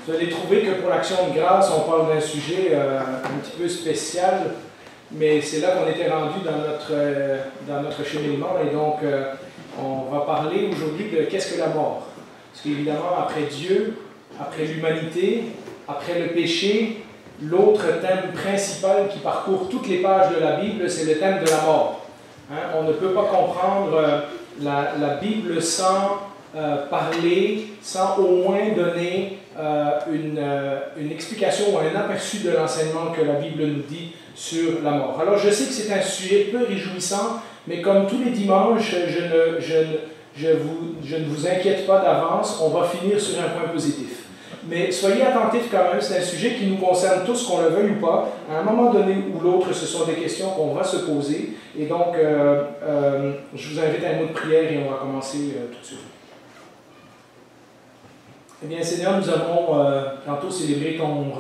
Vous allez trouver que pour l'Action de grâce, on parle d'un sujet un petit peu spécial, mais c'est là qu'on était rendu dans notre cheminement, et donc on va parler aujourd'hui de qu'est-ce que la mort. Parce qu'évidemment, après Dieu, après l'humanité, après le péché, l'autre thème principal qui parcourt toutes les pages de la Bible, c'est le thème de la mort. Hein? On ne peut pas comprendre la Bible sans parler, sans au moins donner une explication ou un aperçu de l'enseignement que la Bible nous dit sur la mort. Alors je sais que c'est un sujet peu réjouissant, mais comme tous les dimanches, je ne vous inquiète pas d'avance, on va finir sur un point positif. Mais soyez attentifs quand même, c'est un sujet qui nous concerne tous, qu'on le veuille ou pas. À un moment donné ou l'autre, ce sont des questions qu'on va se poser. Et donc, je vous invite à un mot de prière et on va commencer tout de suite. Eh bien, Seigneur, nous avons tantôt célébré ton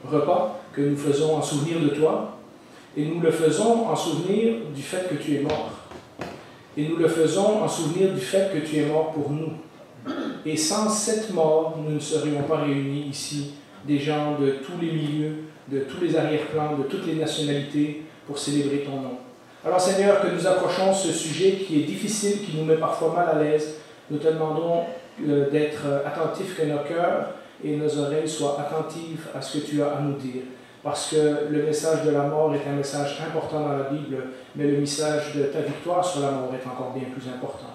repas que nous faisons en souvenir de toi. Et nous le faisons en souvenir du fait que tu es mort. Et nous le faisons en souvenir du fait que tu es mort pour nous. Et sans cette mort, nous ne serions pas réunis ici, des gens de tous les milieux, de tous les arrière-plans, de toutes les nationalités, pour célébrer ton nom. Alors Seigneur, que nous approchons ce sujet qui est difficile, qui nous met parfois mal à l'aise, nous te demandons d'être attentifs, que nos cœurs et nos oreilles soient attentives à ce que tu as à nous dire. Parce que le message de la mort est un message important dans la Bible, mais le message de ta victoire sur la mort est encore bien plus important.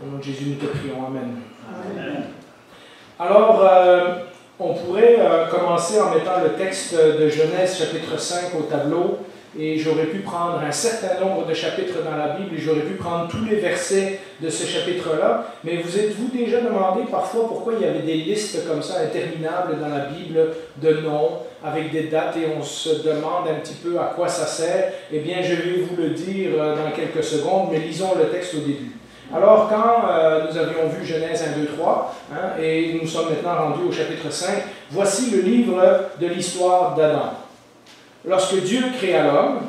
Au nom de Jésus, nous te prions. Amen. Amen. Alors, on pourrait commencer en mettant le texte de Genèse, chapitre 5, au tableau, et j'aurais pu prendre un certain nombre de chapitres dans la Bible, et j'aurais pu prendre tous les versets de ce chapitre-là, mais vous êtes-vous déjà demandé parfois pourquoi il y avait des listes comme ça, interminables dans la Bible, de noms, avec des dates, et on se demande un petit peu à quoi ça sert? Eh bien, je vais vous le dire dans quelques secondes, mais lisons le texte au début. Alors, quand nous avions vu Genèse 1, 2, 3, et nous sommes maintenant rendus au chapitre 5, voici le livre de l'histoire d'Adam. Lorsque Dieu créa l'homme,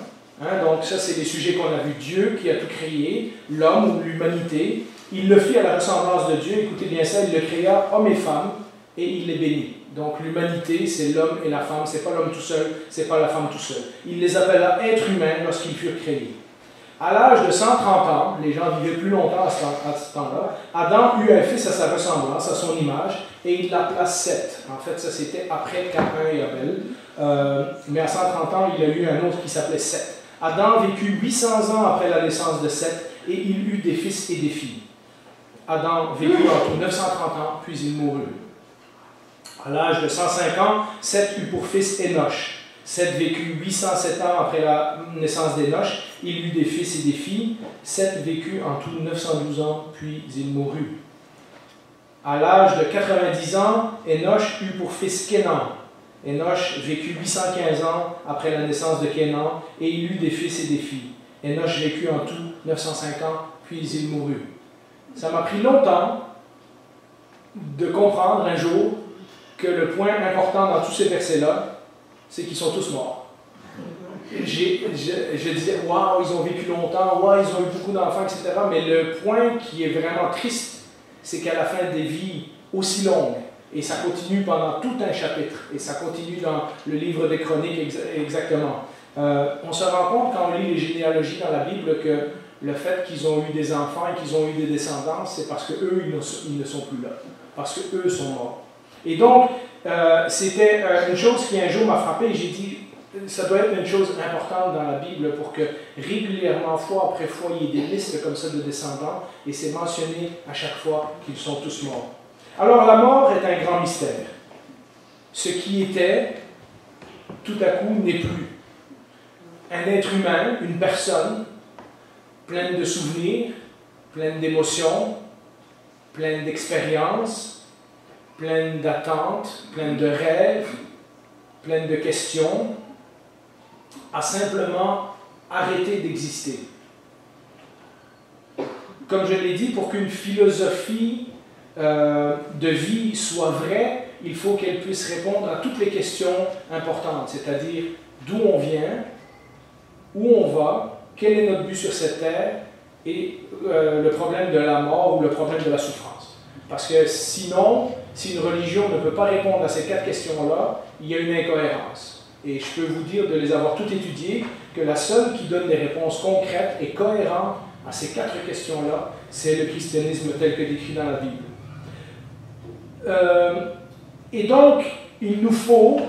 donc ça c'est les sujets qu'on a vus, Dieu qui a tout créé, l'homme ou l'humanité, il le fit à la ressemblance de Dieu, écoutez bien ça, il le créa homme et femme, et il les bénit. Donc l'humanité, c'est l'homme et la femme, c'est pas l'homme tout seul, c'est pas la femme tout seul. Il les appela êtres humains lorsqu'ils furent créés. À l'âge de 130 ans, les gens vivaient plus longtemps à ce temps-là, Adam eut un fils à sa ressemblance, à son image, et il l'appela Seth. En fait, ça c'était après Caïn et Abel, mais à 130 ans, il a eu un autre qui s'appelait Seth. Adam vécut 800 ans après la naissance de Seth, et il eut des fils et des filles. Adam vécut entre 930 ans, puis il mourut. À l'âge de 105 ans, Seth eut pour fils Énoch. Seth vécut 807 ans après la naissance d'Énoch. Il eut des fils et des filles. Seth vécut en tout 912 ans, puis il mourut. À l'âge de 90 ans, Énoch eut pour fils Kénan. Énoch vécut 815 ans après la naissance de Kénan, et il eut des fils et des filles. Énoch vécut en tout 905 ans, puis il mourut. Ça m'a pris longtemps de comprendre un jour que le point important dans tous ces versets-là, c'est qu'ils sont tous morts. Je disais, waouh, ils ont vécu longtemps, waouh, ils ont eu beaucoup d'enfants, etc. Mais le point qui est vraiment triste, c'est qu'à la fin des vies aussi longues, et ça continue pendant tout un chapitre, et ça continue dans le livre des Chroniques exactement, on se rend compte quand on lit les généalogies dans la Bible que le fait qu'ils ont eu des enfants et qu'ils ont eu des descendants, c'est parce qu'eux, ils ne sont plus là, parce qu'eux sont morts. Et donc, c'était une chose qui un jour m'a frappé, et j'ai dit, ça doit être une chose importante dans la Bible pour que régulièrement, fois après fois, il y ait des listes comme ça de descendants, et c'est mentionné à chaque fois qu'ils sont tous morts. Alors, la mort est un grand mystère. Ce qui était, tout à coup, n'est plus. Un être humain, une personne, pleine de souvenirs, pleine d'émotions, pleine d'expériences, pleine d'attentes, pleine de rêves, pleine de questions, a simplement arrêté d'exister. Comme je l'ai dit, pour qu'une philosophie de vie soit vraie, il faut qu'elle puisse répondre à toutes les questions importantes, c'est-à-dire d'où on vient, où on va, quel est notre but sur cette terre, et le problème de la mort ou le problème de la souffrance. Parce que sinon, si une religion ne peut pas répondre à ces 4 questions-là, il y a une incohérence. Et je peux vous dire, de les avoir toutes étudiées, que la seule qui donne des réponses concrètes et cohérentes à ces 4 questions-là, c'est le christianisme tel que décrit dans la Bible. Et donc, il nous faut,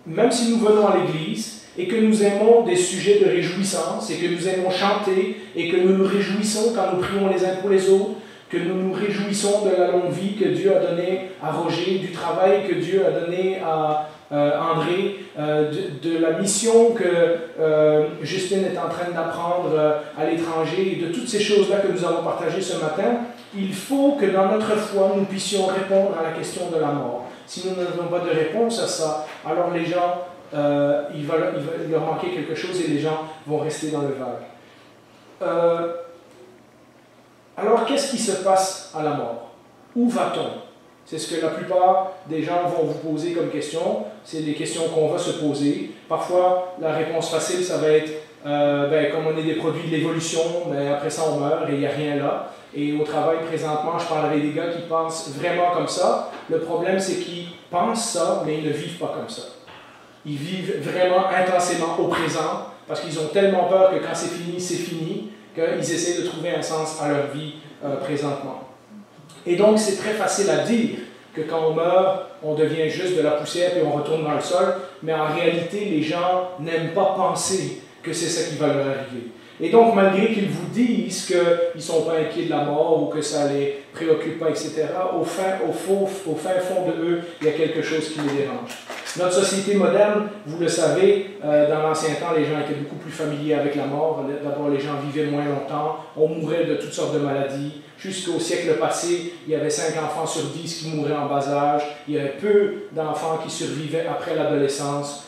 même si nous venons à l'Église, et que nous aimons des sujets de réjouissance, et que nous aimons chanter, et que nous nous réjouissons quand nous prions les uns pour les autres, que nous nous réjouissons de la longue vie que Dieu a donnée à Roger, du travail que Dieu a donné à André, de la mission que Justine est en train d'apprendre à l'étranger, et de toutes ces choses-là que nous avons partagées ce matin, il faut que dans notre foi, nous puissions répondre à la question de la mort. Si nous n'avons pas de réponse à ça, alors les gens, il va leur manquer quelque chose et les gens vont rester dans le vague. Alors, qu'est-ce qui se passe à la mort? Où va-t-on? C'est ce que la plupart des gens vont vous poser comme question. C'est des questions qu'on va se poser. Parfois, la réponse facile, ça va être comme on est des produits de l'évolution, mais après ça, on meurt et il n'y a rien là. Et au travail, présentement, je parle avec des gars qui pensent vraiment comme ça. Le problème, c'est qu'ils pensent ça, mais ils ne vivent pas comme ça. Ils vivent vraiment intensément au présent, parce qu'ils ont tellement peur que quand c'est fini, qu'ils essaient de trouver un sens à leur vie présentement. Et donc, c'est très facile à dire que quand on meurt, on devient juste de la poussière et on retourne dans le sol, mais en réalité, les gens n'aiment pas penser que c'est ça qui va leur arriver. Et donc, malgré qu'ils vous disent qu'ils ne sont pas inquiets de la mort ou que ça ne les préoccupe pas, etc., au fin fond de eux, il y a quelque chose qui les dérange. Notre société moderne, vous le savez, dans l'ancien temps, les gens étaient beaucoup plus familiers avec la mort. D'abord, les gens vivaient moins longtemps, on mourait de toutes sortes de maladies. Jusqu'au siècle passé, il y avait 5 enfants sur 10 qui mouraient en bas âge. Il y avait peu d'enfants qui survivaient après l'adolescence.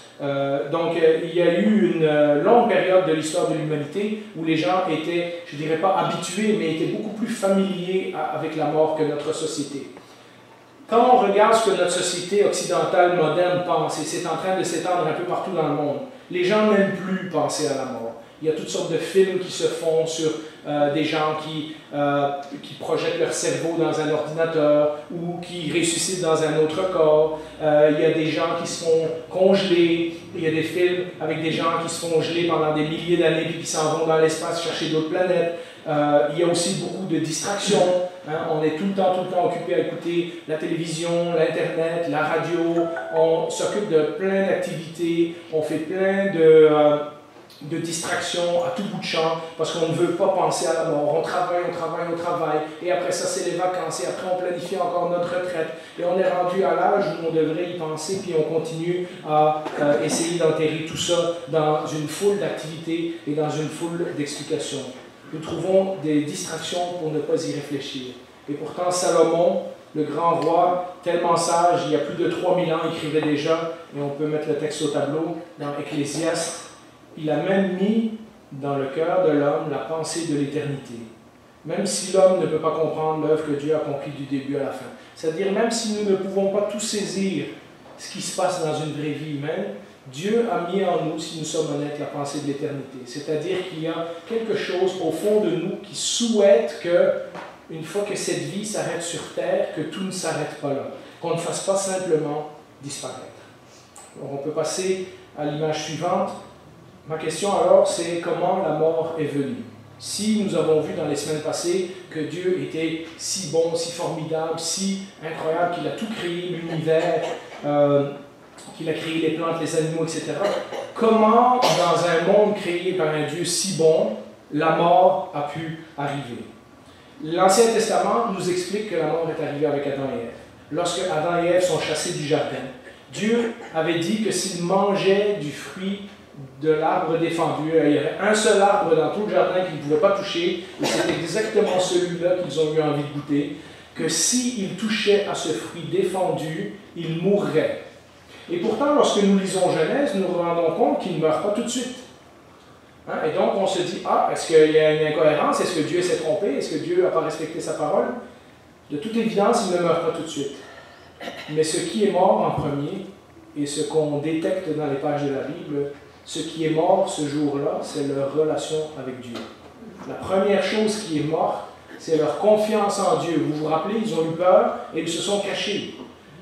Donc, il y a eu une longue période de l'histoire de l'humanité où les gens étaient, je ne dirais pas habitués, mais étaient beaucoup plus familiers avec la mort que notre société. Quand on regarde ce que notre société occidentale moderne pense, et c'est en train de s'étendre un peu partout dans le monde, les gens n'aiment plus penser à la mort. Il y a toutes sortes de films qui se font sur des gens qui projettent leur cerveau dans un ordinateur ou qui ressuscitent dans un autre corps. Il y a des gens qui se font congeler. Il y a des films avec des gens qui se font geler pendant des milliers d'années puis qui s'en vont dans l'espace chercher d'autres planètes. Il y a aussi beaucoup de distractions. On est tout le temps occupé à écouter la télévision, l'Internet, la radio. On s'occupe de plein d'activités. On fait plein de distractions à tout bout de champ parce qu'on ne veut pas penser à la mort. On travaille, et après ça c'est les vacances, et après on planifie encore notre retraite, et on est rendu à l'âge où on devrait y penser, puis on continue à essayer d'enterrer tout ça dans une foule d'activités et dans une foule d'explications. Nous trouvons des distractions pour ne pas y réfléchir. Et pourtant Salomon, le grand roi, tellement sage, il y a plus de 3000 ans, écrivait déjà, et on peut mettre le texte au tableau, dans Ecclésiaste. Il a même mis dans le cœur de l'homme la pensée de l'éternité. Même si l'homme ne peut pas comprendre l'œuvre que Dieu a accomplie du début à la fin. C'est-à-dire, même si nous ne pouvons pas tout saisir ce qui se passe dans une vraie vie humaine, Dieu a mis en nous, si nous sommes honnêtes, la pensée de l'éternité. C'est-à-dire qu'il y a quelque chose au fond de nous qui souhaite que, une fois que cette vie s'arrête sur terre, que tout ne s'arrête pas là. Qu'on ne fasse pas simplement disparaître. Alors, on peut passer à l'image suivante. Ma question alors, c'est comment la mort est venue. Si nous avons vu dans les semaines passées que Dieu était si bon, si formidable, si incroyable, qu'il a tout créé, l'univers, qu'il a créé les plantes, les animaux, etc., comment, dans un monde créé par un Dieu si bon, la mort a pu arriver? L'Ancien Testament nous explique que la mort est arrivée avec Adam et Ève. Lorsque Adam et Ève sont chassés du jardin, Dieu avait dit que s'ils mangeaient du fruit de l'arbre défendu, il y avait un seul arbre dans tout le jardin qu'ils ne pouvaient pas toucher, et c'est exactement celui-là qu'ils ont eu envie de goûter, que s'ils touchaient à ce fruit défendu, ils mourraient. Et pourtant, lorsque nous lisons Genèse, nous nous rendons compte qu'ils ne meurent pas tout de suite. Et donc on se dit, est-ce qu'il y a une incohérence? Est-ce que Dieu s'est trompé? Est-ce que Dieu n'a pas respecté sa parole? De toute évidence, ils ne meurent pas tout de suite. Mais ce qui est mort en premier, et ce qu'on détecte dans les pages de la Bible, ce qui est mort ce jour-là, c'est leur relation avec Dieu. La première chose qui est morte, c'est leur confiance en Dieu. Vous vous rappelez, ils ont eu peur et ils se sont cachés.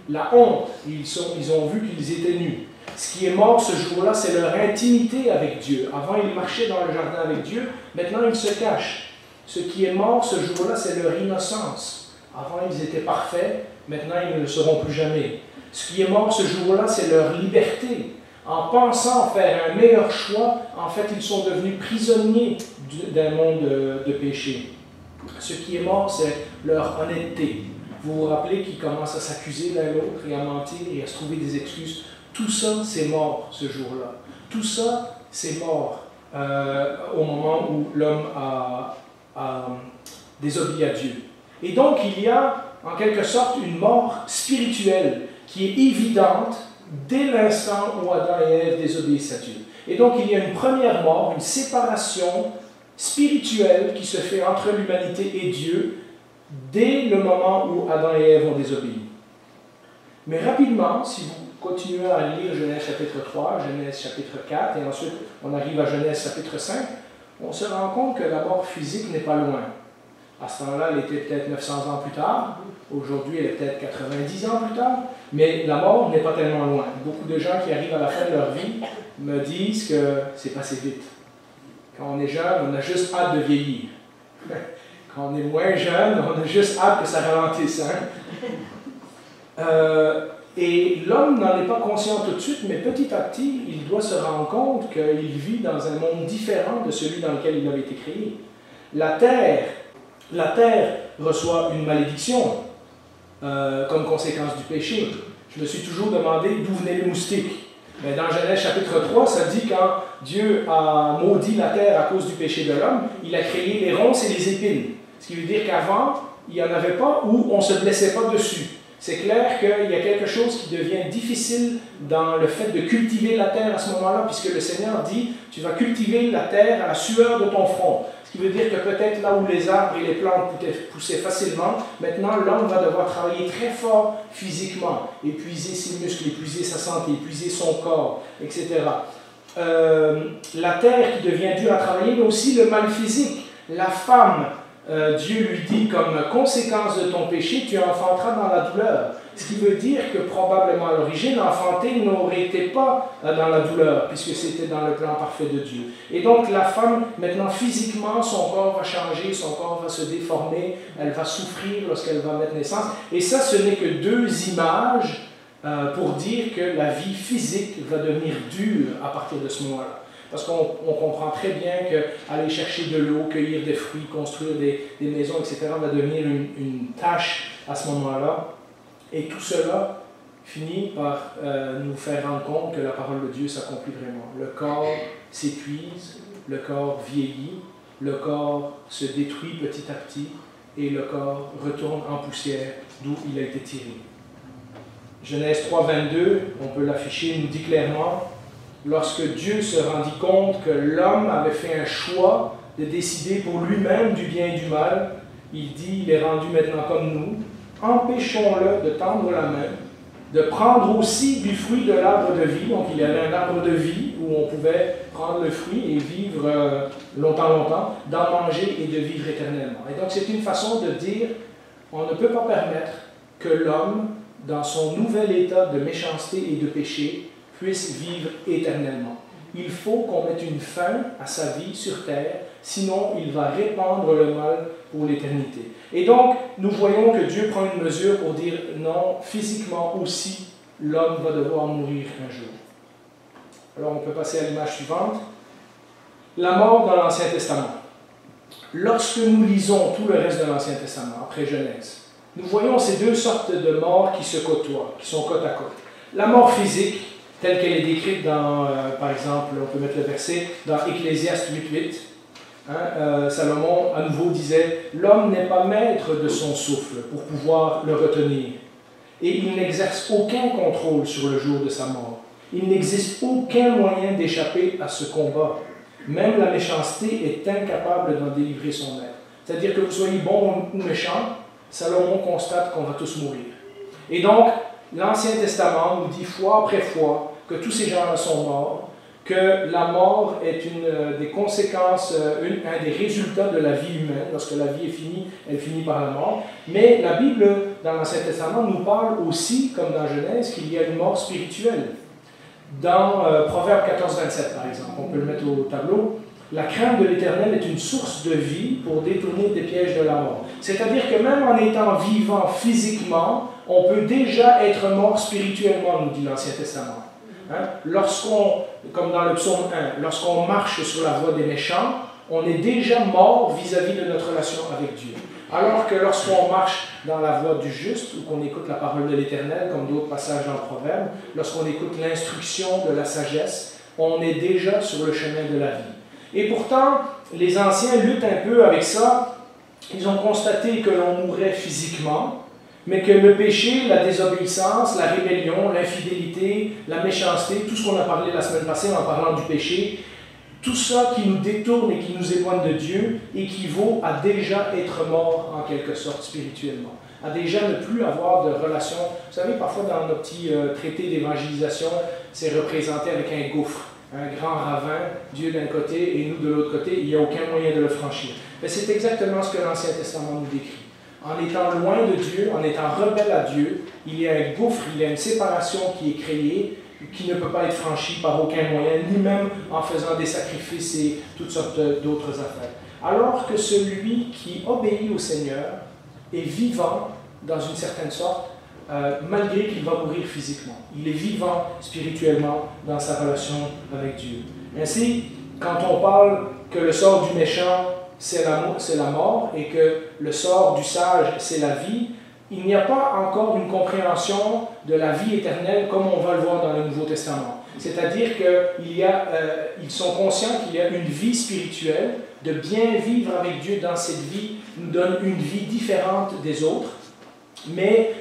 la honte, ils ont vu qu'ils étaient nus. Ce qui est mort ce jour-là, c'est leur intimité avec Dieu. Avant, ils marchaient dans le jardin avec Dieu, maintenant ils se cachent. Ce qui est mort ce jour-là, c'est leur innocence. Avant, ils étaient parfaits, maintenant ils ne le seront plus jamais. Ce qui est mort ce jour-là, c'est leur liberté. En pensant faire un meilleur choix, en fait, ils sont devenus prisonniers d'un monde de péché. Ce qui est mort, c'est leur honnêteté. Vous vous rappelez qu'ils commencent à s'accuser l'un l'autre et à mentir et à se trouver des excuses. Tout ça, c'est mort ce jour-là. Tout ça, c'est mort au moment où l'homme a désobéi à Dieu. Et donc, il y a en quelque sorte une mort spirituelle qui est évidente dès l'instant où Adam et Ève désobéissent à Dieu. Et donc, il y a une première mort, une séparation spirituelle qui se fait entre l'humanité et Dieu dès le moment où Adam et Ève ont désobéi. Mais rapidement, si vous continuez à lire Genèse chapitre 3, Genèse chapitre 4, et ensuite on arrive à Genèse chapitre 5, on se rend compte que la mort physique n'est pas loin. À ce temps-là, elle était peut-être 900 ans plus tard. Aujourd'hui, elle est peut-être 90 ans plus tard. Mais la mort n'est pas tellement loin. Beaucoup de gens qui arrivent à la fin de leur vie me disent que c'est passé vite. Quand on est jeune, on a juste hâte de vieillir. Quand on est moins jeune, on a juste hâte que ça ralentisse. Et l'homme n'en est pas conscient tout de suite, mais petit à petit, il doit se rendre compte qu'il vit dans un monde différent de celui dans lequel il avait été créé. La terre reçoit une malédiction comme conséquence du péché. Je me suis toujours demandé d'où venaient les moustiques. Mais dans Genèse chapitre 3, ça dit quand Dieu a maudit la terre à cause du péché de l'homme, il a créé les ronces et les épines. Ce qui veut dire qu'avant, il n'y en avait pas ou on ne se blessait pas dessus. C'est clair qu'il y a quelque chose qui devient difficile dans le fait de cultiver la terre à ce moment-là, puisque le Seigneur dit, tu vas cultiver la terre à la sueur de ton front. Ce qui veut dire que peut-être là où les arbres et les plantes poussaient facilement, maintenant l'homme va devoir travailler très fort physiquement, épuiser ses muscles, épuiser sa santé, épuiser son corps, etc. La terre qui devient dure à travailler, mais aussi le mal physique. La femme, Dieu lui dit comme conséquence de ton péché, tu enfanteras dans la douleur. Ce qui veut dire que probablement à l'origine, enfanter n'aurait été pas dans la douleur, puisque c'était dans le plan parfait de Dieu. Et donc la femme, maintenant physiquement, son corps va changer, son corps va se déformer, elle va souffrir lorsqu'elle va mettre naissance. Et ça, ce n'est que deux images pour dire que la vie physique va devenir dure à partir de ce moment-là. Parce qu'on comprend très bien qu'aller chercher de l'eau, cueillir des fruits, construire des maisons, etc., va devenir une tâche à ce moment-là. Et tout cela finit par nous faire rendre compte que la parole de Dieu s'accomplit vraiment. Le corps s'épuise, le corps vieillit, le corps se détruit petit à petit, et le corps retourne en poussière d'où il a été tiré. Genèse 3, 22, on peut l'afficher, nous dit clairement, lorsque Dieu se rendit compte que l'homme avait fait un choix de décider pour lui-même du bien et du mal, il dit, il est rendu maintenant comme nous, empêchons-le de tendre la main, de prendre aussi du fruit de l'arbre de vie. Donc il y avait un arbre de vie où on pouvait prendre le fruit et vivre longtemps, d'en manger et de vivre éternellement. Et donc c'est une façon de dire, on ne peut pas permettre que l'homme, dans son nouvel état de méchanceté et de péché, puisse vivre éternellement. Il faut qu'on mette une fin à sa vie sur terre, sinon il va répandre le mal pour l'éternité. Et donc, nous voyons que Dieu prend une mesure pour dire non, physiquement aussi, l'homme va devoir mourir un jour. Alors on peut passer à l'image suivante. La mort dans l'Ancien Testament. Lorsque nous lisons tout le reste de l'Ancien Testament, après Genèse, nous voyons ces deux sortes de morts qui se côtoient, qui sont côte à côte. La mort physique, telle qu'elle est décrite dans, par exemple, on peut mettre le verset, dans Ecclésiaste 8.8. Salomon, à nouveau, disait « L'homme n'est pas maître de son souffle pour pouvoir le retenir, et il n'exerce aucun contrôle sur le jour de sa mort. Il n'existe aucun moyen d'échapper à ce combat. Même la méchanceté est incapable d'en délivrer son maître. » C'est-à-dire que vous soyez bon ou méchant, Salomon constate qu'on va tous mourir. Et donc, l'Ancien Testament nous dit fois après fois que tous ces gens-là sont morts, que la mort est une des conséquences, un des résultats de la vie humaine. Lorsque la vie est finie, elle finit par la mort. Mais la Bible dans l'Ancien Testament nous parle aussi, comme dans Genèse, qu'il y a une mort spirituelle. Dans Proverbe 14-27, par exemple, on peut le mettre au tableau, la crainte de l'Éternel est une source de vie pour détourner des pièges de la mort. C'est-à-dire que même en étant vivant physiquement, on peut déjà être mort spirituellement, nous dit l'Ancien Testament. Hein? Lorsqu'on, comme dans le psaume 1, lorsqu'on marche sur la voie des méchants, on est déjà mort vis-à-vis de notre relation avec Dieu. Alors que lorsqu'on marche dans la voie du juste, ou qu'on écoute la parole de l'Éternel, comme d'autres passages dans le Proverbe, lorsqu'on écoute l'instruction de la sagesse, on est déjà sur le chemin de la vie. Et pourtant, les anciens luttent un peu avec ça. Ils ont constaté que l'on mourait physiquement, mais que le péché, la désobéissance, la rébellion, l'infidélité, la méchanceté, tout ce qu'on a parlé la semaine passée en parlant du péché, tout ça qui nous détourne et qui nous éloigne de Dieu équivaut à déjà être mort en quelque sorte spirituellement, à déjà ne plus avoir de relation. Vous savez, parfois dans nos petits traités d'évangélisation, c'est représenté avec un gouffre, un grand ravin, Dieu d'un côté et nous de l'autre côté, il n'y a aucun moyen de le franchir. Mais c'est exactement ce que l'Ancien Testament nous décrit. En étant loin de Dieu, en étant rebelle à Dieu, il y a un gouffre, il y a une séparation qui est créée, qui ne peut pas être franchie par aucun moyen, ni même en faisant des sacrifices et toutes sortes d'autres affaires. Alors que celui qui obéit au Seigneur est vivant dans une certaine sorte, malgré qu'il va mourir physiquement. Il est vivant spirituellement dans sa relation avec Dieu. Ainsi, quand on parle que le sort du méchant, c'est la mort, et que le sort du sage, c'est la vie, il n'y a pas encore une compréhension de la vie éternelle comme on va le voir dans le Nouveau Testament. C'est-à-dire qu'ils sont conscients qu'il y a une vie spirituelle, de bien vivre avec Dieu dans cette vie nous donne une vie différente des autres. Mais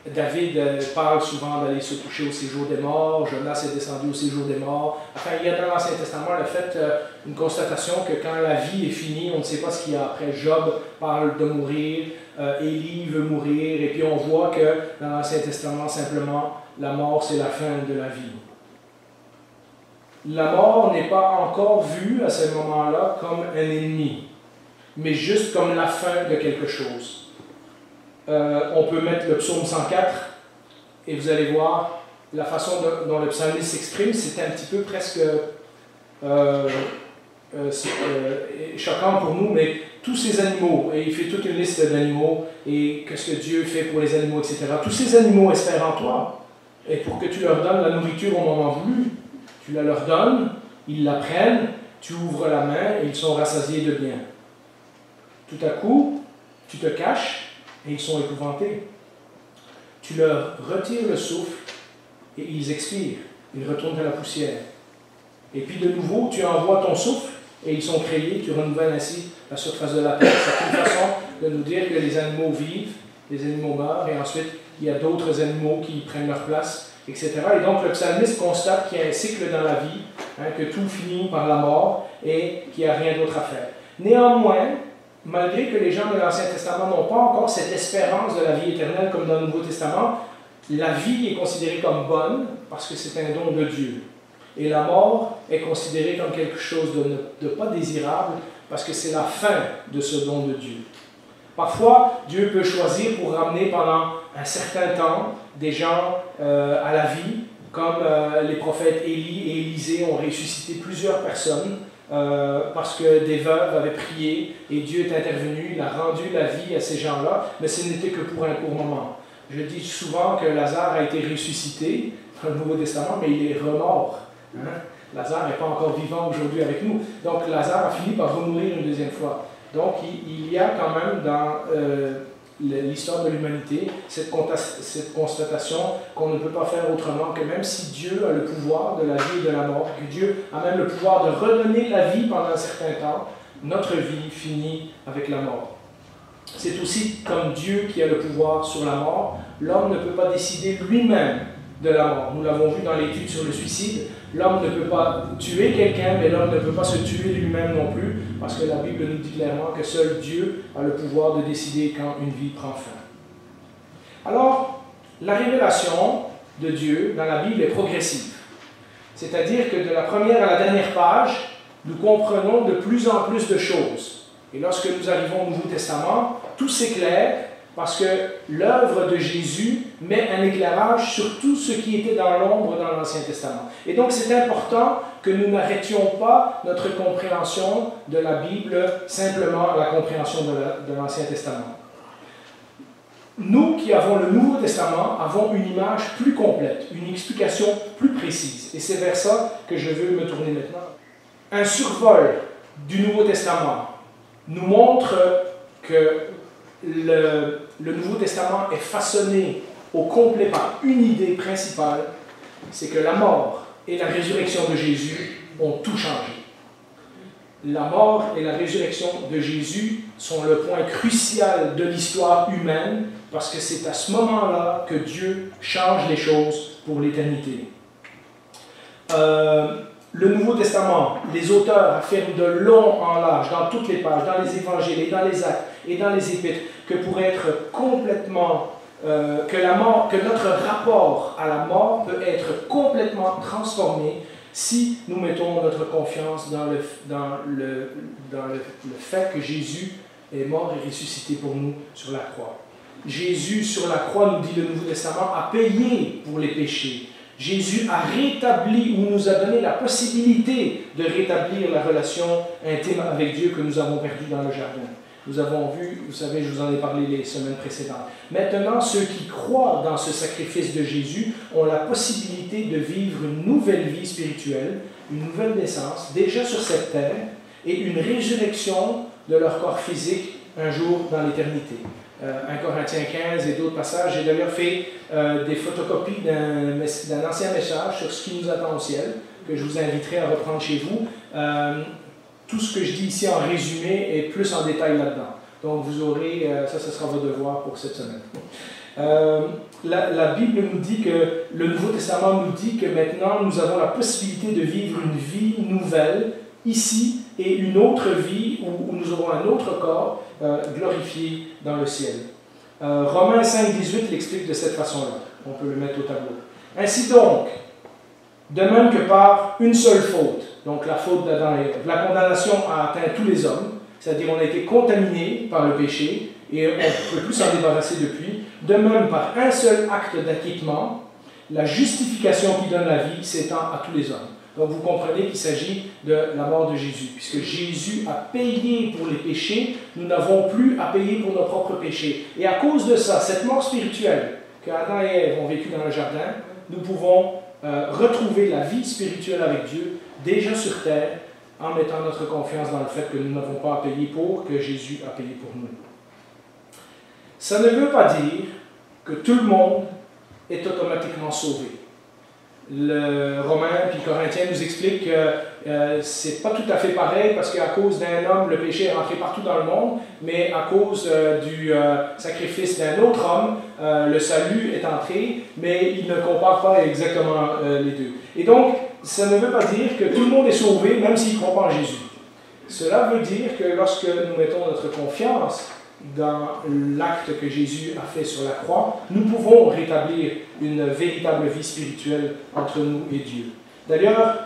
David parle souvent d'aller se coucher au séjour des morts, Jonas est descendu au séjour des morts. Enfin, il y a dans l'Ancien Testament le fait, une constatation que quand la vie est finie, on ne sait pas ce qu'il y a après. Job parle de mourir, Élie veut mourir, et puis on voit que dans l'Ancien Testament, simplement, la mort, c'est la fin de la vie. La mort n'est pas encore vue à ce moment-là comme un ennemi, mais juste comme la fin de quelque chose. On peut mettre le psaume 104 et vous allez voir la façon dont le psalmiste s'exprime, c'est un petit peu presque choquant pour nous, mais tous ces animaux, et il fait toute une liste d'animaux, et qu'est-ce que Dieu fait pour les animaux, etc. Tous ces animaux espèrent en toi, et pour que tu leur donnes la nourriture au moment voulu, tu la leur donnes, ils la prennent, tu ouvres la main, et ils sont rassasiés de bien. Tout à coup, tu te caches, et ils sont épouvantés. Tu leur retires le souffle et ils expirent. Ils retournent à la poussière. Et puis de nouveau, tu envoies ton souffle et ils sont créés. Tu renouvelles ainsi la surface de la terre. C'est une façon de nous dire que les animaux vivent, les animaux meurent, et ensuite il y a d'autres animaux qui prennent leur place, etc. Et donc le psalmiste constate qu'il y a un cycle dans la vie, que tout finit par la mort et qu'il n'y a rien d'autre à faire. Néanmoins, malgré que les gens de l'Ancien Testament n'ont pas encore cette espérance de la vie éternelle comme dans le Nouveau Testament, la vie est considérée comme bonne parce que c'est un don de Dieu. Et la mort est considérée comme quelque chose de pas désirable parce que c'est la fin de ce don de Dieu. Parfois, Dieu peut choisir pour ramener pendant un certain temps des gens à la vie, comme les prophètes Élie et Élisée ont ressuscité plusieurs personnes, parce que des veuves avaient prié et Dieu est intervenu, il a rendu la vie à ces gens-là, mais ce n'était que pour un court moment. Je dis souvent que Lazare a été ressuscité dans le Nouveau Testament, mais il est remort. Lazare n'est pas encore vivant aujourd'hui avec nous. Donc Lazare a fini par remourir une deuxième fois. Donc il y a quand même dans l'histoire de l'humanité cette constatation qu'on ne peut pas faire autrement, que même si Dieu a le pouvoir de la vie et de la mort, que Dieu a même le pouvoir de redonner la vie pendant un certain temps, notre vie finit avec la mort. C'est aussi comme Dieu qui a le pouvoir sur la mort, l'homme ne peut pas décider lui-même de la mort. Nous l'avons vu dans l'étude sur le suicide, l'homme ne peut pas tuer quelqu'un, mais l'homme ne peut pas se tuer lui-même non plus, parce que la Bible nous dit clairement que seul Dieu a le pouvoir de décider quand une vie prend fin. Alors, la révélation de Dieu dans la Bible est progressive. C'est-à-dire que de la première à la dernière page, nous comprenons de plus en plus de choses. Et lorsque nous arrivons au Nouveau Testament, tout s'éclaire, parce que l'œuvre de Jésus met un éclairage sur tout ce qui était dans l'ombre dans l'Ancien Testament. Et donc c'est important que nous n'arrêtions pas notre compréhension de la Bible simplement à la compréhension de l'Ancien Testament. Nous qui avons le Nouveau Testament avons une image plus complète, une explication plus précise. Et c'est vers ça que je veux me tourner maintenant. Un survol du Nouveau Testament nous montre que le Nouveau Testament est façonné au complet par une idée principale, c'est que la mort et la résurrection de Jésus ont tout changé. La mort et la résurrection de Jésus sont le point crucial de l'histoire humaine parce que c'est à ce moment-là que Dieu change les choses pour l'éternité. Le Nouveau Testament, les auteurs affirment de long en large, dans toutes les pages, dans les évangiles et dans les actes et dans les épîtres, que pour être complètement, que notre rapport à la mort peut être complètement transformé si nous mettons notre confiance dans le fait que Jésus est mort et ressuscité pour nous sur la croix. Jésus, sur la croix, nous dit le Nouveau Testament, a payé pour les péchés. Jésus a rétabli ou nous a donné la possibilité de rétablir la relation intime avec Dieu que nous avons perdue dans le jardin. Nous avons vu, vous savez, je vous en ai parlé les semaines précédentes. Maintenant, ceux qui croient dans ce sacrifice de Jésus ont la possibilité de vivre une nouvelle vie spirituelle, une nouvelle naissance, déjà sur cette terre, et une résurrection de leur corps physique un jour dans l'éternité. 1 Corinthiens 15 et d'autres passages. J'ai d'ailleurs fait des photocopies d'un ancien message sur ce qui nous attend au ciel, que je vous inviterai à reprendre chez vous. Tout ce que je dis ici en résumé est plus en détail là-dedans. Donc vous aurez, ça ce sera votre devoir pour cette semaine. La Bible nous dit que, le Nouveau Testament nous dit que maintenant nous avons la possibilité de vivre une vie nouvelle ici et une autre vie où nous aurons un autre corps glorifié dans le ciel. Romains 5,18 l'explique de cette façon-là. On peut le mettre au tableau. Ainsi donc, de même que par une seule faute, donc la faute d'Adam et Ève, la condamnation a atteint tous les hommes, c'est-à-dire on a été contaminé par le péché et on ne peut plus s'en débarrasser depuis. De même, par un seul acte d'acquittement, la justification qui donne la vie s'étend à tous les hommes. Donc vous comprenez qu'il s'agit de la mort de Jésus. Puisque Jésus a payé pour les péchés, nous n'avons plus à payer pour nos propres péchés. Et à cause de ça, cette mort spirituelle que Adam et Ève ont vécue dans le jardin, nous pouvons retrouver la vie spirituelle avec Dieu déjà sur terre en mettant notre confiance dans le fait que nous n'avons pas à payer pour, que Jésus a payé pour nous. Ça ne veut pas dire que tout le monde est automatiquement sauvé. Le Romain puis Corinthien nous explique que c'est pas tout à fait pareil parce qu'à cause d'un homme, le péché est rentré partout dans le monde, mais à cause du sacrifice d'un autre homme, le salut est entré, mais il ne compare pas exactement les deux. Et donc, ça ne veut pas dire que tout le monde est sauvé, même s'il ne croit pas en Jésus. Cela veut dire que lorsque nous mettons notre confiance dans l'acte que Jésus a fait sur la croix, nous pouvons rétablir une véritable vie spirituelle entre nous et Dieu. D'ailleurs,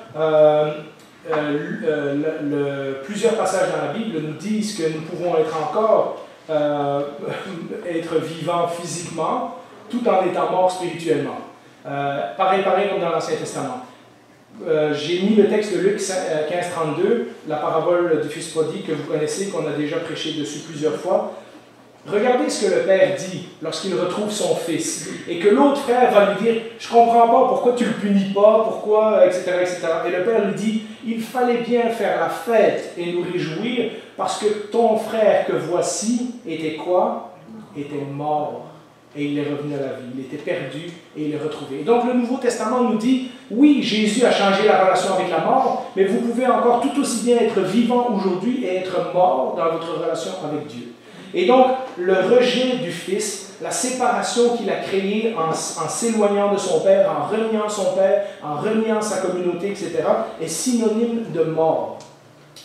plusieurs passages dans la Bible nous disent que nous pouvons être encore être vivants physiquement, tout en étant morts spirituellement. Pareil comme dans l'Ancien Testament. J'ai mis le texte de Luc 15:32, la parabole du fils prodigue que vous connaissez, qu'on a déjà prêché dessus plusieurs fois. Regardez ce que le père dit lorsqu'il retrouve son fils et que l'autre frère va lui dire « Je ne comprends pas, pourquoi tu ne le punis pas, pourquoi, etc., etc. » Et le père lui dit « Il fallait bien faire la fête et nous réjouir parce que ton frère que voici était quoi? Était mort. Et il est revenu à la vie. Il était perdu et il est retrouvé. Et donc le Nouveau Testament nous dit, oui, Jésus a changé la relation avec la mort, mais vous pouvez encore tout aussi bien être vivant aujourd'hui et être mort dans votre relation avec Dieu. Et donc le rejet du Fils, la séparation qu'il a créée en s'éloignant de son Père, en reniant son Père, en reniant sa communauté, etc., est synonyme de mort.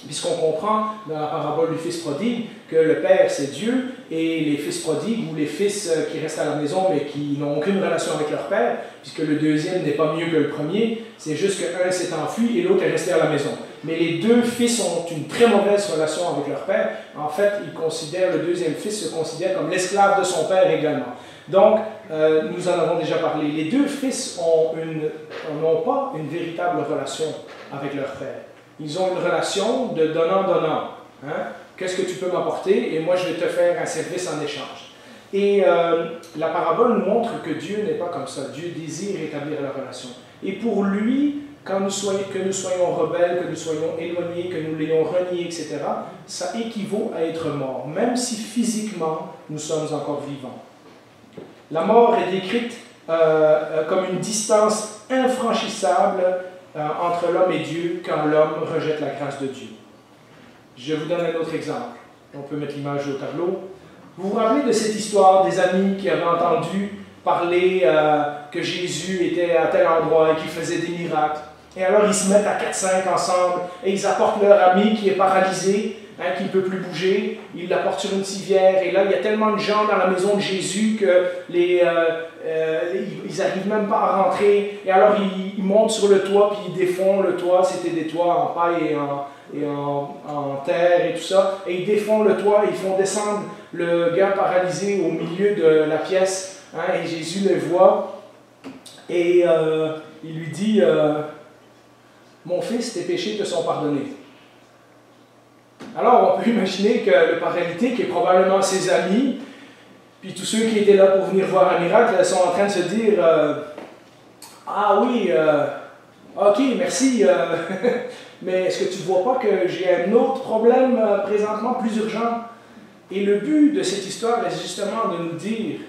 Puisqu'on comprend dans la parabole du Fils prodigue que le Père c'est Dieu et les fils prodigues ou les fils qui restent à la maison mais qui n'ont aucune relation avec leur père, puisque le deuxième n'est pas mieux que le premier, c'est juste qu'un s'est enfui et l'autre est resté à la maison. Mais les deux fils ont une très mauvaise relation avec leur père. En fait, le deuxième fils se considère comme l'esclave de son père également. Donc, nous en avons déjà parlé. Les deux fils n'ont pas une véritable relation avec leur père. Ils ont une relation de donnant-donnant. Hein? Qu'est-ce que tu peux m'apporter et moi je vais te faire un service en échange. Et la parabole nous montre que Dieu n'est pas comme ça. Dieu désire établir la relation. Et pour lui, que nous soyons rebelles, que nous soyons éloignés, que nous l'ayons renié, etc., ça équivaut à être mort, même si physiquement nous sommes encore vivants. La mort est décrite comme une distance infranchissable entre l'homme et Dieu quand l'homme rejette la grâce de Dieu. Je vous donne un autre exemple. On peut mettre l'image au tableau. Vous vous rappelez de cette histoire des amis qui avaient entendu parler que Jésus était à tel endroit et qu'il faisait des miracles. Et alors ils se mettent à 4-5 ensemble et ils apportent leur ami qui est paralysé, hein, qui ne peut plus bouger. Ils l'apportent sur une civière et là il y a tellement de gens dans la maison de Jésus que ils n'arrivent même pas à rentrer. Et alors ils montent sur le toit puis ils défont le toit. C'était des toits en paille et en terre et tout ça. Et ils défont le toit et ils font descendre le gars paralysé au milieu de la pièce. Hein, et Jésus le voit et il lui dit mon fils, tes péchés te sont pardonnés. Alors on peut imaginer que le paralytique et probablement ses amis, puis tous ceux qui étaient là pour venir voir un miracle, sont en train de se dire ah oui, ok, merci, mais est-ce que tu ne vois pas que j'ai un autre problème présentement plus urgent? Et le but de cette histoire est justement de nous dire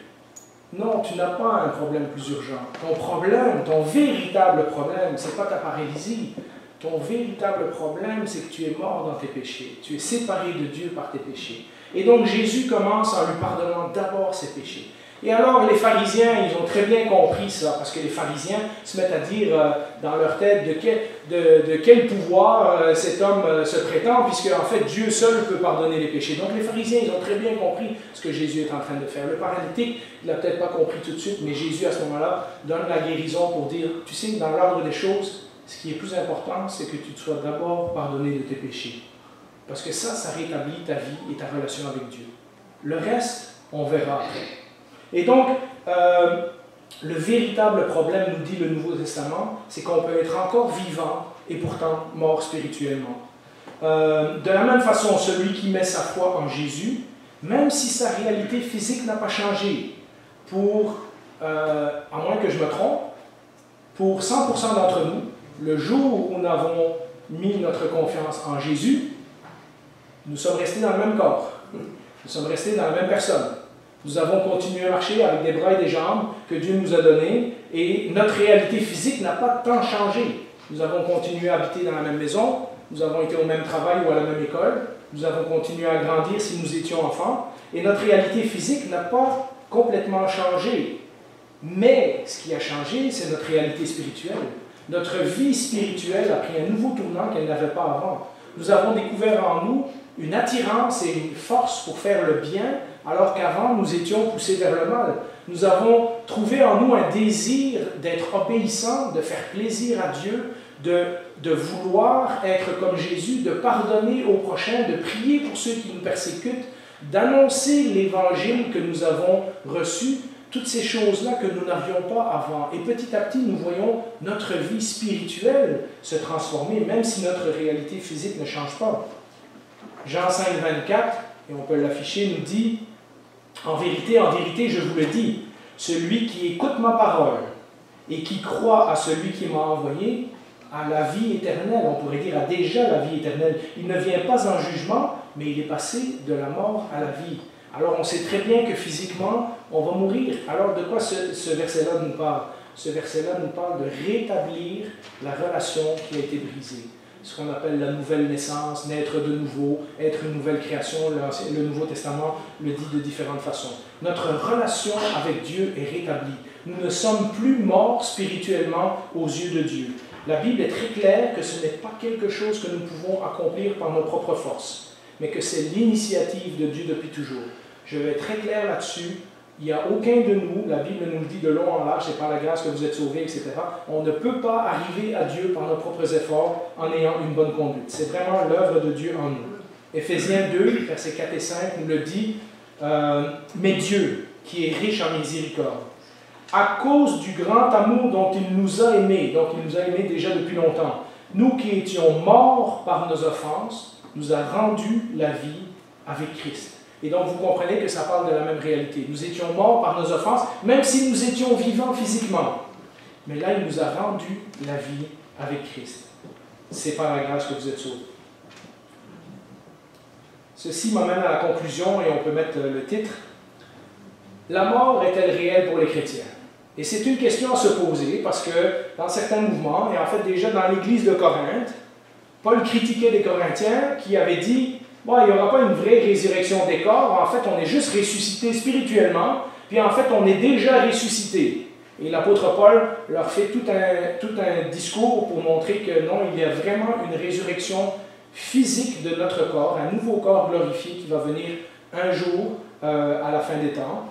non, tu n'as pas un problème plus urgent. Ton problème, ton véritable problème, ce n'est pas ta paralysie. Ton véritable problème, c'est que tu es mort dans tes péchés. Tu es séparé de Dieu par tes péchés. Et donc Jésus commence en lui pardonnant d'abord ses péchés. Et alors les pharisiens, ils ont très bien compris ça, parce que les pharisiens se mettent à dire dans leur tête de quel pouvoir cet homme se prétend, puisque en fait Dieu seul peut pardonner les péchés. Donc les pharisiens, ils ont très bien compris ce que Jésus est en train de faire. Le paralytique, il n'a peut-être pas compris tout de suite, mais Jésus à ce moment-là donne la guérison pour dire, tu sais, dans l'ordre des choses, ce qui est plus important, c'est que tu te sois d'abord pardonné de tes péchés. Parce que ça rétablit ta vie et ta relation avec Dieu. Le reste, on verra après. Et donc, le véritable problème, nous dit le Nouveau Testament, c'est qu'on peut être encore vivant et pourtant mort spirituellement. De la même façon, celui qui met sa foi en Jésus, même si sa réalité physique n'a pas changé, à moins que je me trompe, pour 100% d'entre nous, le jour où nous avons mis notre confiance en Jésus, nous sommes restés dans le même corps. Nous sommes restés dans la même personne. Nous avons continué à marcher avec des bras et des jambes que Dieu nous a donnés et notre réalité physique n'a pas tant changé. Nous avons continué à habiter dans la même maison, nous avons été au même travail ou à la même école, nous avons continué à grandir si nous étions enfants et notre réalité physique n'a pas complètement changé. Mais ce qui a changé, c'est notre réalité spirituelle. Notre vie spirituelle a pris un nouveau tournant qu'elle n'avait pas avant. Nous avons découvert en nous une attirance et une force pour faire le bien, alors qu'avant, nous étions poussés vers le mal. Nous avons trouvé en nous un désir d'être obéissants, de faire plaisir à Dieu, de vouloir être comme Jésus, de pardonner aux prochains, de prier pour ceux qui nous persécutent, d'annoncer l'évangile que nous avons reçu, toutes ces choses-là que nous n'avions pas avant. Et petit à petit, nous voyons notre vie spirituelle se transformer, même si notre réalité physique ne change pas. Jean 5, 24, et on peut l'afficher, nous dit « En vérité, je vous le dis, celui qui écoute ma parole et qui croit à celui qui m'a envoyé a la vie éternelle. » On pourrait dire « a déjà la vie éternelle. » Il ne vient pas en jugement, mais il est passé de la mort à la vie. Alors on sait très bien que physiquement, on va mourir. Alors de quoi ce verset-là nous parle? Ce verset-là nous parle de rétablir la relation qui a été brisée. Ce qu'on appelle la nouvelle naissance, naître de nouveau, être une nouvelle création. Le Nouveau Testament le dit de différentes façons. Notre relation avec Dieu est rétablie. Nous ne sommes plus morts spirituellement aux yeux de Dieu. La Bible est très claire que ce n'est pas quelque chose que nous pouvons accomplir par nos propres forces, mais que c'est l'initiative de Dieu depuis toujours. Je vais être très clair là-dessus. Il n'y a aucun de nous, la Bible nous le dit de long en large, c'est par la grâce que vous êtes sauvés, etc. On ne peut pas arriver à Dieu par nos propres efforts en ayant une bonne conduite. C'est vraiment l'œuvre de Dieu en nous. Éphésiens 2, versets 4 et 5 nous le dit, mais Dieu, qui est riche en miséricorde, à cause du grand amour dont il nous a aimés, donc il nous a aimés déjà depuis longtemps, nous qui étions morts par nos offenses, nous a rendu la vie avec Christ. Et donc, vous comprenez que ça parle de la même réalité. Nous étions morts par nos offenses, même si nous étions vivants physiquement. Mais là, il nous a rendu la vie avec Christ. C'est par la grâce que vous êtes sauvés. Ceci m'amène à la conclusion, et on peut mettre le titre. La mort est-elle réelle pour les chrétiens? Et c'est une question à se poser, parce que dans certains mouvements, et en fait déjà dans l'église de Corinthe, Paul critiquait les Corinthiens qui avaient dit bon, il n'y aura pas une vraie résurrection des corps, en fait on est juste ressuscité spirituellement, puis en fait on est déjà ressuscité. Et l'apôtre Paul leur fait tout un discours pour montrer que non, il y a vraiment une résurrection physique de notre corps, un nouveau corps glorifié qui va venir un jour à la fin des temps.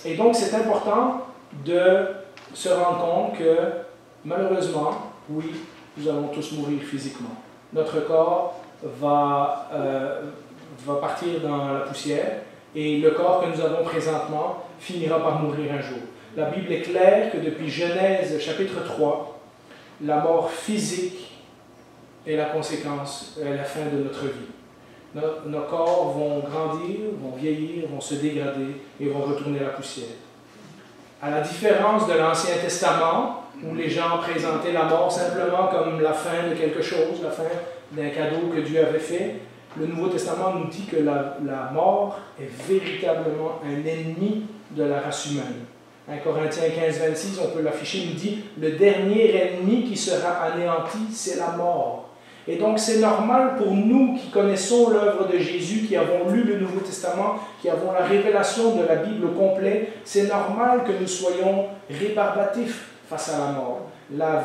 Et donc c'est important de se rendre compte que malheureusement, oui, nous allons tous mourir physiquement. Notre corps va partir dans la poussière et le corps que nous avons présentement finira par mourir un jour. La Bible est claire que depuis Genèse chapitre 3, la mort physique est la conséquence, la fin de notre vie. Nos corps vont grandir, vont vieillir, vont se dégrader et vont retourner à la poussière. À la différence de l'Ancien Testament, où les gens présentaient la mort simplement comme la fin de quelque chose, la fin d'un cadeau que Dieu avait fait, le Nouveau Testament nous dit que la mort est véritablement un ennemi de la race humaine. 1 Corinthiens 15, 26, on peut l'afficher, nous dit « Le dernier ennemi qui sera anéanti, c'est la mort ». Et donc c'est normal pour nous qui connaissons l'œuvre de Jésus, qui avons lu le Nouveau Testament, qui avons la révélation de la Bible au complet, c'est normal que nous soyons rébarbatifs face à la mort. La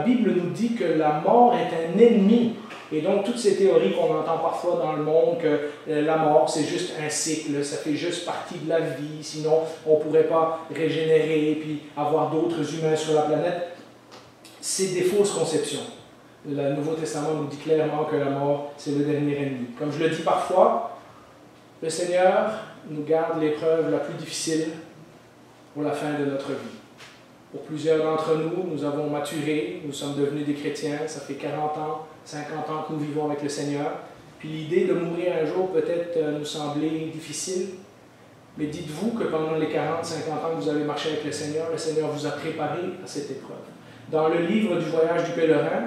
Bible nous dit que la mort est un ennemi. Et donc toutes ces théories qu'on entend parfois dans le monde, que la mort c'est juste un cycle, ça fait juste partie de la vie, sinon on ne pourrait pas régénérer et puis avoir d'autres humains sur la planète, c'est des fausses conceptions. Le Nouveau Testament nous dit clairement que la mort, c'est le dernier ennemi. Comme je le dis parfois, le Seigneur nous garde l'épreuve la plus difficile pour la fin de notre vie. Pour plusieurs d'entre nous, nous avons maturé, nous sommes devenus des chrétiens, ça fait 40 ans, 50 ans que nous vivons avec le Seigneur. Puis l'idée de mourir un jour peut-être nous sembler difficile, mais dites-vous que pendant les 40, 50 ans que vous avez marché avec le Seigneur vous a préparé à cette épreuve. Dans le livre du voyage du pèlerin,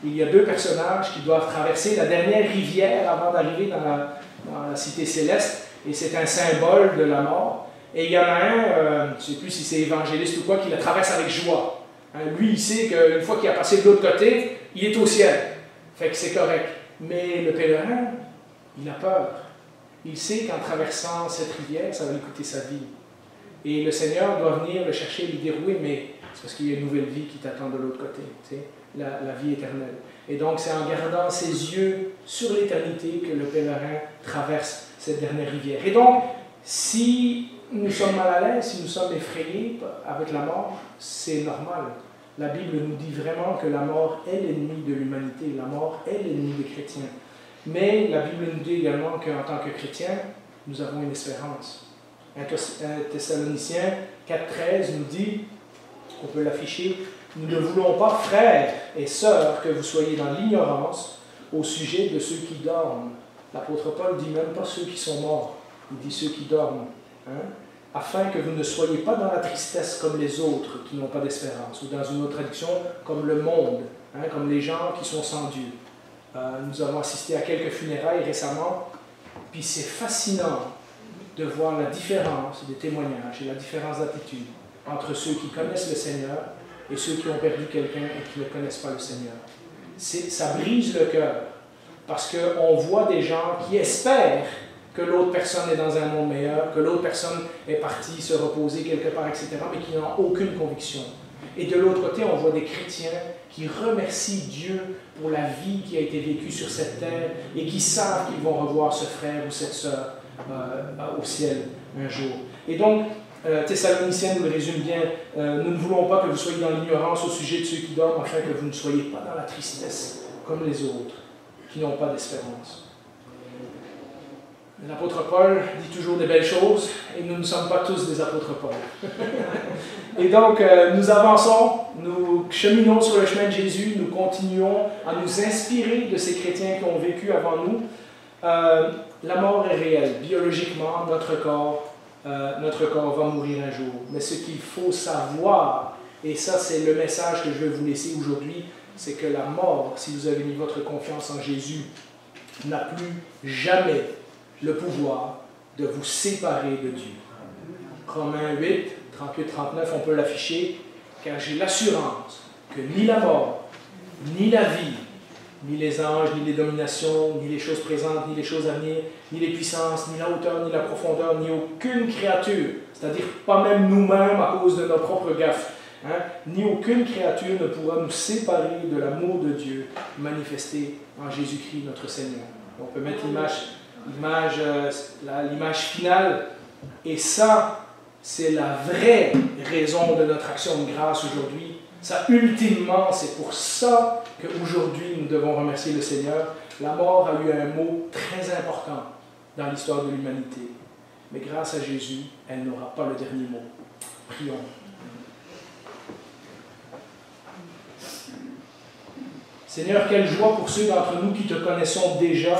il y a deux personnages qui doivent traverser la dernière rivière avant d'arriver dans la cité céleste, et c'est un symbole de la mort. Et il y en a un, je ne sais plus si c'est évangéliste ou quoi, qui la traverse avec joie. Lui, il sait qu'une fois qu'il a passé de l'autre côté, il est au ciel. Fait que c'est correct. Mais le pèlerin, il a peur. Il sait qu'en traversant cette rivière, ça va lui coûter sa vie. Et le Seigneur doit venir le chercher et lui dire, oui, mais c'est parce qu'il y a une nouvelle vie qui t'attend de l'autre côté. Tu sais? La vie éternelle. Et donc, c'est en gardant ses yeux sur l'éternité que le pèlerin traverse cette dernière rivière. Et donc, si nous sommes mal à l'aise, si nous sommes effrayés avec la mort, c'est normal. La Bible nous dit vraiment que la mort est l'ennemi de l'humanité, la mort est l'ennemi des chrétiens. Mais la Bible nous dit également qu'en tant que chrétiens, nous avons une espérance. 1 Thessaloniciens 4,13 nous dit, on peut l'afficher, nous ne voulons pas, frères et sœurs, que vous soyez dans l'ignorance au sujet de ceux qui dorment. L'apôtre Paul dit même pas ceux qui sont morts, il dit ceux qui dorment. Afin que vous ne soyez pas dans la tristesse comme les autres qui n'ont pas d'espérance, ou dans une autre traduction, comme le monde, comme les gens qui sont sans Dieu. Nous avons assisté à quelques funérailles récemment, puis c'est fascinant de voir la différence des témoignages et la différence d'attitude entre ceux qui connaissent le Seigneur et ceux qui ont perdu quelqu'un et qui ne connaissent pas le Seigneur. Ça brise le cœur, parce qu'on voit des gens qui espèrent que l'autre personne est dans un monde meilleur, que l'autre personne est partie se reposer quelque part, etc., mais qui n'ont aucune conviction. Et de l'autre côté, on voit des chrétiens qui remercient Dieu pour la vie qui a été vécue sur cette terre et qui savent qu'ils vont revoir ce frère ou cette sœur au ciel un jour. Et donc, Thessaloniciens nous le résume bien, nous ne voulons pas que vous soyez dans l'ignorance au sujet de ceux qui dorment, afin que vous ne soyez pas dans la tristesse comme les autres, qui n'ont pas d'espérance. L'apôtre Paul dit toujours des belles choses, et nous ne sommes pas tous des apôtres Paul. Et donc, nous avançons, nous cheminons sur le chemin de Jésus, nous continuons à nous inspirer de ces chrétiens qui ont vécu avant nous. La mort est réelle, biologiquement, notre corps va mourir un jour. Mais ce qu'il faut savoir, et ça c'est le message que je vais vous laisser aujourd'hui, c'est que la mort, si vous avez mis votre confiance en Jésus, n'a plus jamais le pouvoir de vous séparer de Dieu. Romains 8, 38-39, on peut l'afficher, car j'ai l'assurance que ni la mort, ni la vie, ni les anges, ni les dominations, ni les choses présentes, ni les choses à venir, ni les puissances, ni la hauteur, ni la profondeur, ni aucune créature, c'est-à-dire pas même nous-mêmes à cause de nos propres gaffes, ni aucune créature ne pourra nous séparer de l'amour de Dieu manifesté en Jésus-Christ notre Seigneur. On peut mettre l'image finale, et ça, c'est la vraie raison de notre action de grâce aujourd'hui. Ça, ultimement, c'est pour ça qu'aujourd'hui, nous devons remercier le Seigneur. La mort a eu un mot très important dans l'histoire de l'humanité. Mais grâce à Jésus, elle n'aura pas le dernier mot. Prions. Seigneur, quelle joie pour ceux d'entre nous qui te connaissons déjà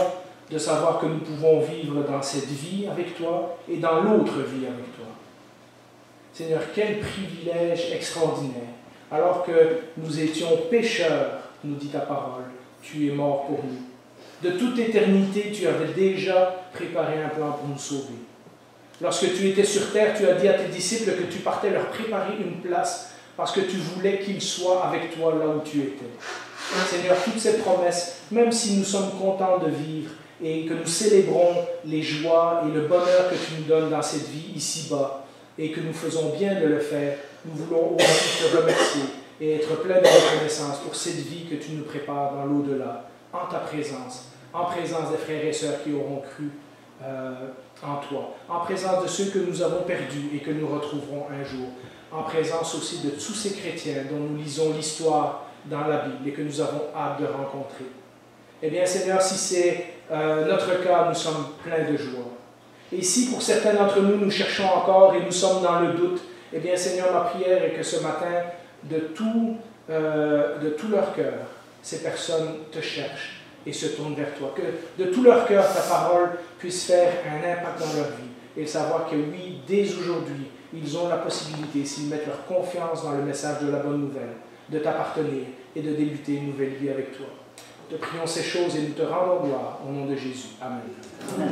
de savoir que nous pouvons vivre dans cette vie avec toi et dans l'autre vie avec toi. Seigneur, quel privilège extraordinaire. Alors que nous étions pécheurs, nous dit ta parole, tu es mort pour nous. De toute éternité, tu avais déjà préparé un plan pour nous sauver. Lorsque tu étais sur terre, tu as dit à tes disciples que tu partais leur préparer une place parce que tu voulais qu'ils soient avec toi là où tu étais. Seigneur, toutes ces promesses, même si nous sommes contents de vivre et que nous célébrons les joies et le bonheur que tu nous donnes dans cette vie ici-bas et que nous faisons bien de le faire, nous voulons aussi te remercier et être pleins de reconnaissance pour cette vie que tu nous prépares dans l'au-delà, en ta présence, en présence des frères et sœurs qui auront cru en toi, en présence de ceux que nous avons perdus et que nous retrouverons un jour, en présence aussi de tous ces chrétiens dont nous lisons l'histoire dans la Bible et que nous avons hâte de rencontrer. Eh bien, Seigneur, si c'est notre cas, nous sommes pleins de joie. Et si pour certains d'entre nous, nous cherchons encore et nous sommes dans le doute, eh bien, Seigneur, ma prière est que ce matin, de tout leur cœur, ces personnes te cherchent et se tournent vers toi. Que de tout leur cœur, ta parole puisse faire un impact dans leur vie et savoir que oui, dès aujourd'hui, ils ont la possibilité, s'ils mettent leur confiance dans le message de la bonne nouvelle, de t'appartenir et de débuter une nouvelle vie avec toi. Te prions ces choses et nous te rendons gloire au nom de Jésus. Amen. Amen.